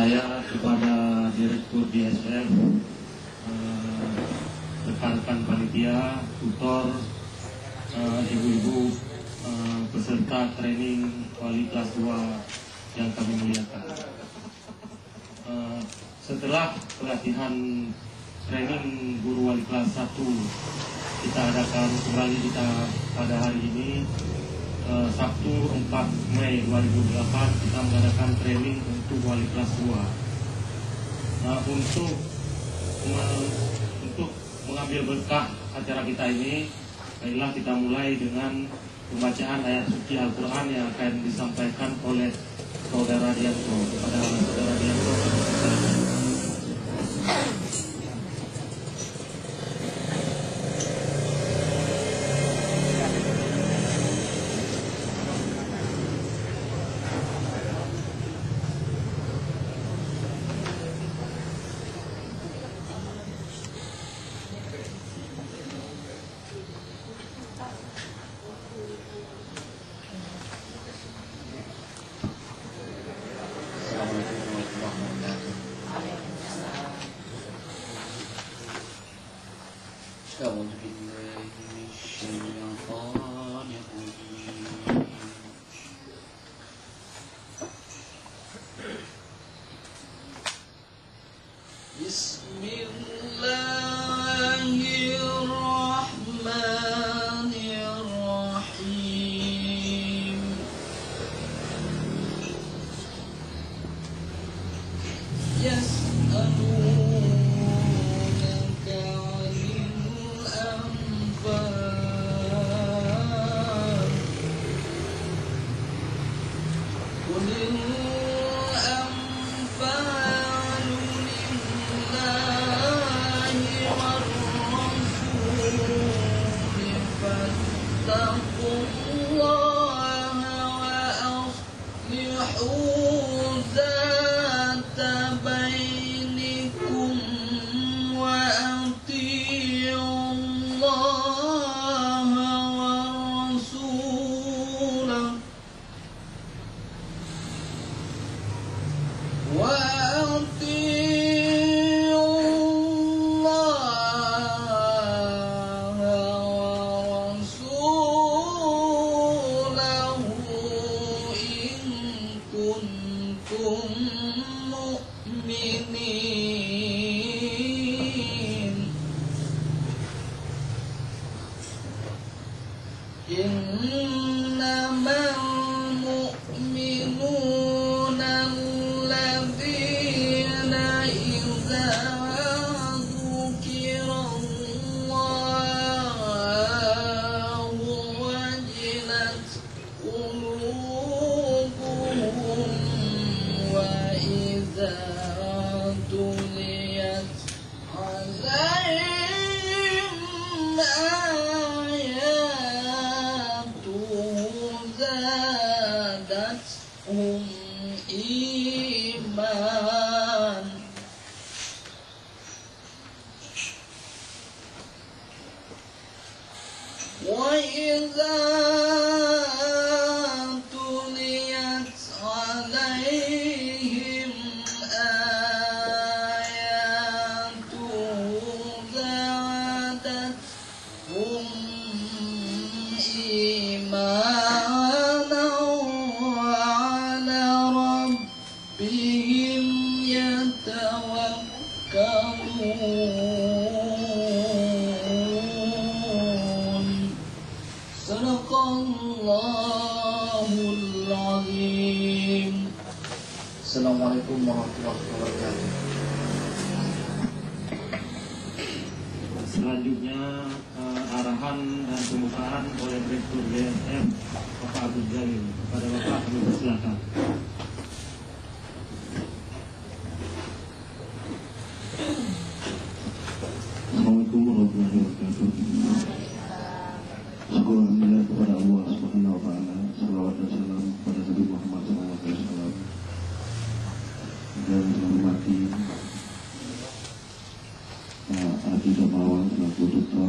saya kepada Direktur DSF, rekan-rekan panitia, tutor, ibu-ibu, peserta training wali kelas 2 yang kami muliakan. Setelah pelatihan training guru wali kelas 1 kita adakan kembali pada hari ini, Sabtu 4 Mei 2008 kita mengadakan training untuk wali kelas 2. Untuk mengambil berkah acara kita ini, baiklah kita mulai dengan pembacaan ayat suci Al-Quran yang akan disampaikan oleh Saudara Dianto. Kepada Saudara Dianto, Assalamualaikum warahmatullahi wabarakatuh. selanjutnya arahan dan pembukaan oleh Direktur DSF Bapak Abdul Jalil. Kepada Bapak kami persilakan. Assalamualaikum warahmatullahi wabarakatuh. Syukur alhamdulillah kepada Allah Subhanahu wa taala. Salawat dan salam kepada Nabi Muhammad SAW. Dan menghormati Adi Damawan selaku Duta